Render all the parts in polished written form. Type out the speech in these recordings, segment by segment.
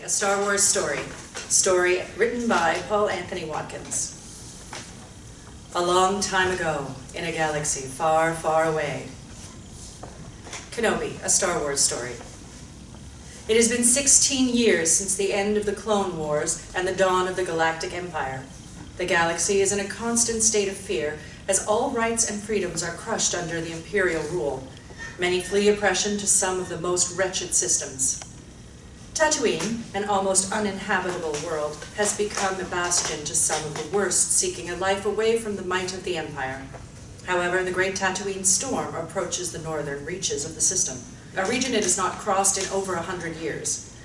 a Star Wars story. Story written by Paul Anthony Watkins. A long time ago, in a galaxy far, far away. Kenobi, a Star Wars story. It has been 16 years since the end of the Clone Wars and the dawn of the Galactic Empire. The galaxy is in a constant state of fear, as all rights and freedoms are crushed under the Imperial rule. Many flee oppression to some of the most wretched systems. Tatooine, an almost uninhabitable world, has become a bastion to some of the worst, seeking a life away from the might of the Empire. However, the great Tatooine storm approaches the northern reaches of the system, a region it has not crossed in over 100 years.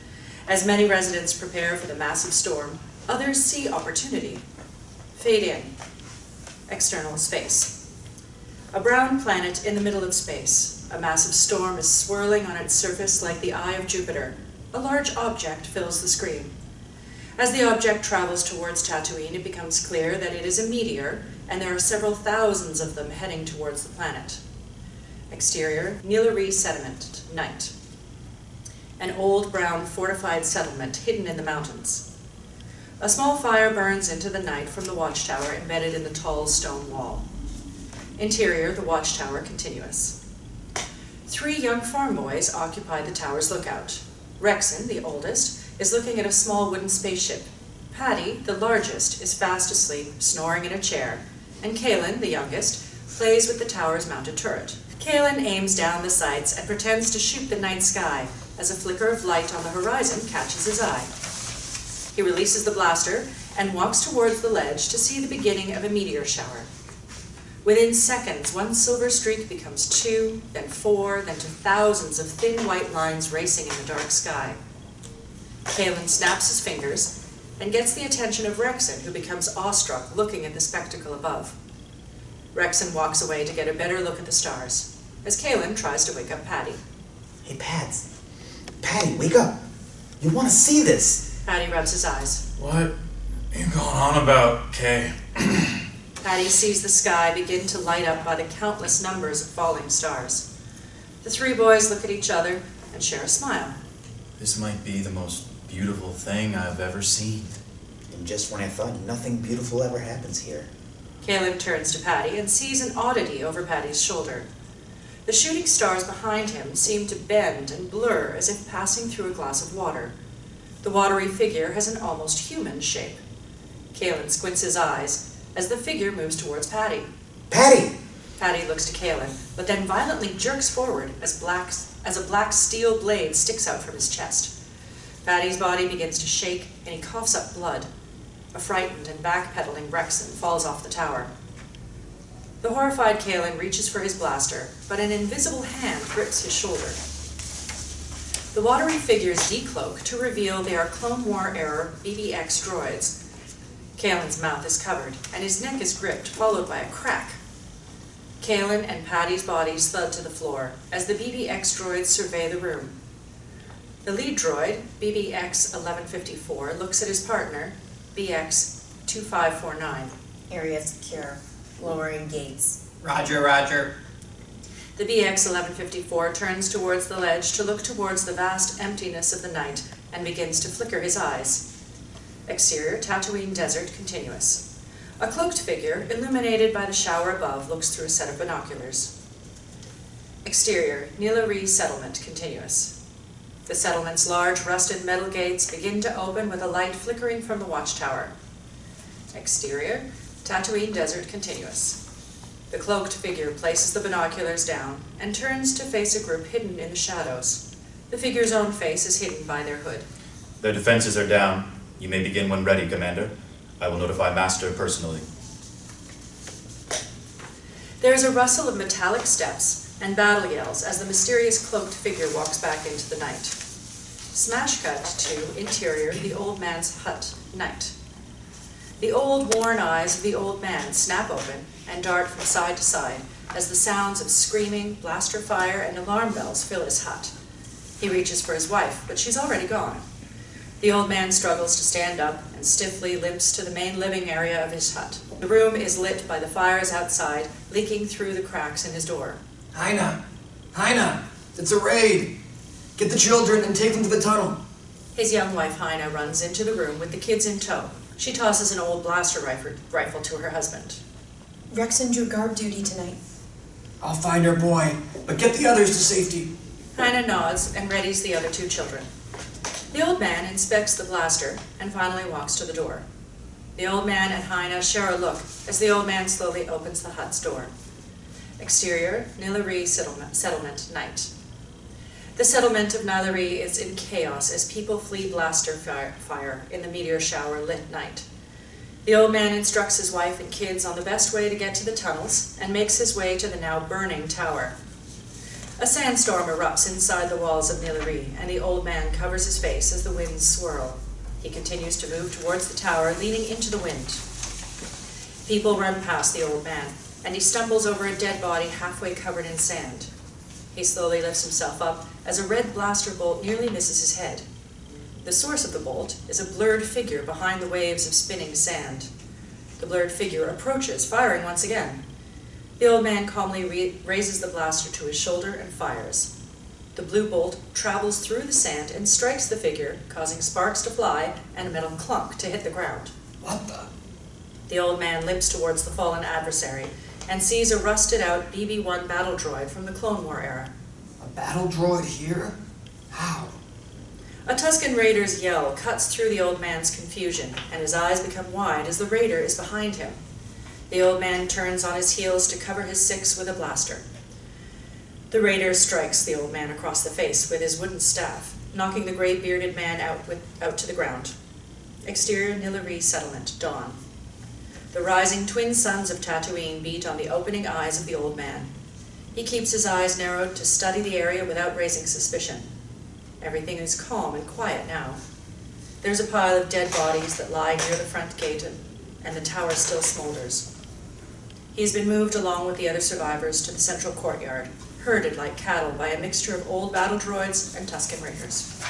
As many residents prepare for the massive storm, others see opportunity. Fade in. External space. A brown planet in the middle of space. A massive storm is swirling on its surface like the eye of Jupiter. A large object fills the screen. As the object travels towards Tatooine, it becomes clear that it is a meteor, and there are several thousands of them heading towards the planet. Exterior, Nilari Settlement, night. An old brown fortified settlement hidden in the mountains. A small fire burns into the night from the watchtower embedded in the tall stone wall. Interior, the watchtower continuous. 3 young farm boys occupy the tower's lookout. Rexon, the oldest, is looking at a small wooden spaceship. Padi, the largest, is fast asleep, snoring in a chair, and Kaylen, the youngest, plays with the tower's mounted turret. Kaylen aims down the sights and pretends to shoot the night sky as a flicker of light on the horizon catches his eye. He releases the blaster and walks towards the ledge to see the beginning of a meteor shower. Within seconds, one silver streak becomes 2, then 4, then to thousands of thin white lines racing in the dark sky. Kaylen snaps his fingers and gets the attention of Rexon, who becomes awestruck looking at the spectacle above. Rexon walks away to get a better look at the stars, as Kaylen tries to wake up Padi. Hey, Padi, wake up! You want to see this! Padi rubs his eyes. What are you going on about, Kay? Padi sees the sky begin to light up by the countless numbers of falling stars. The 3 boys look at each other and share a smile. This might be the most beautiful thing I've ever seen. And just when I thought nothing beautiful ever happens here. Kaylen turns to Padi and sees an oddity over Padi's shoulder. The shooting stars behind him seem to bend and blur as if passing through a glass of water. The watery figure has an almost human shape. Kaylen squints his eyes as the figure moves towards Padi. Padi! Padi looks to Kaylen, but then violently jerks forward as a black steel blade sticks out from his chest. Padi's body begins to shake, and he coughs up blood. A frightened and backpedaling Rexon falls off the tower. The horrified Kaylen reaches for his blaster, but an invisible hand grips his shoulder. The watery figures decloak to reveal they are Clone War-era BBX droids. Kaylen's mouth is covered, and his neck is gripped, followed by a crack. Kaylen and Padi's bodies thud to the floor as the BBX droids survey the room. The lead droid, BBX 1154, looks at his partner, BX 2549. Area secure. Lowering gates. Roger, roger. The BX 1154 turns towards the ledge to look towards the vast emptiness of the night and begins to flicker his eyes. Exterior, Tatooine desert continuous. A cloaked figure, illuminated by the shower above, looks through a set of binoculars. Exterior, Nilari Settlement continuous. The settlement's large rusted metal gates begin to open with a light flickering from the watchtower. Exterior, Tatooine desert continuous. The cloaked figure places the binoculars down and turns to face a group hidden in the shadows. The figure's own face is hidden by their hood. Their defenses are down. You may begin when ready, Commander. I will notify Master personally. There is a rustle of metallic steps and battle yells as the mysterious cloaked figure walks back into the night. Smash cut to interior, the old man's hut, night. The old, worn eyes of the old man snap open and dart from side to side as the sounds of screaming, blaster fire, and alarm bells fill his hut. He reaches for his wife, but she's already gone. The old man struggles to stand up and stiffly limps to the main living area of his hut. The room is lit by the fires outside, leaking through the cracks in his door. Hina! It's a raid! Get the children and take them to the tunnel. His young wife, Hina, runs into the room with the kids in tow. She tosses an old blaster rifle to her husband. Rex and drew guard duty tonight. I'll find her boy, but get the others to safety. Hina nods and readies the other two children. The old man inspects the blaster and finally walks to the door. The old man and Hina share a look as the old man slowly opens the hut's door. Exterior, Nilari settlement, night. The settlement of Nilari is in chaos as people flee blaster fire in the meteor shower lit night. The old man instructs his wife and kids on the best way to get to the tunnels and makes his way to the now burning tower. A sandstorm erupts inside the walls of Nilari, and the old man covers his face as the winds swirl. He continues to move towards the tower, leaning into the wind. People run past the old man, and he stumbles over a dead body halfway covered in sand. He slowly lifts himself up as a red blaster bolt nearly misses his head. The source of the bolt is a blurred figure behind the waves of spinning sand. The blurred figure approaches, firing once again. The old man calmly raises the blaster to his shoulder and fires. The blue bolt travels through the sand and strikes the figure, causing sparks to fly and a metal clunk to hit the ground. What the? The old man limps towards the fallen adversary and sees a rusted-out BB-1 battle droid from the Clone War era. A battle droid here? How? A Tusken Raider's yell cuts through the old man's confusion, and his eyes become wide as the Raider is behind him. The old man turns on his heels to cover his six with a blaster. The Raider strikes the old man across the face with his wooden staff, knocking the gray-bearded man out to the ground. Exterior Nilari settlement, dawn. The rising twin suns of Tatooine beat on the opening eyes of the old man. He keeps his eyes narrowed to study the area without raising suspicion. Everything is calm and quiet now. There's a pile of dead bodies that lie near the front gate, and the tower still smolders. He's been moved along with the other survivors to the central courtyard, herded like cattle by a mixture of old battle droids and Tusken Raiders.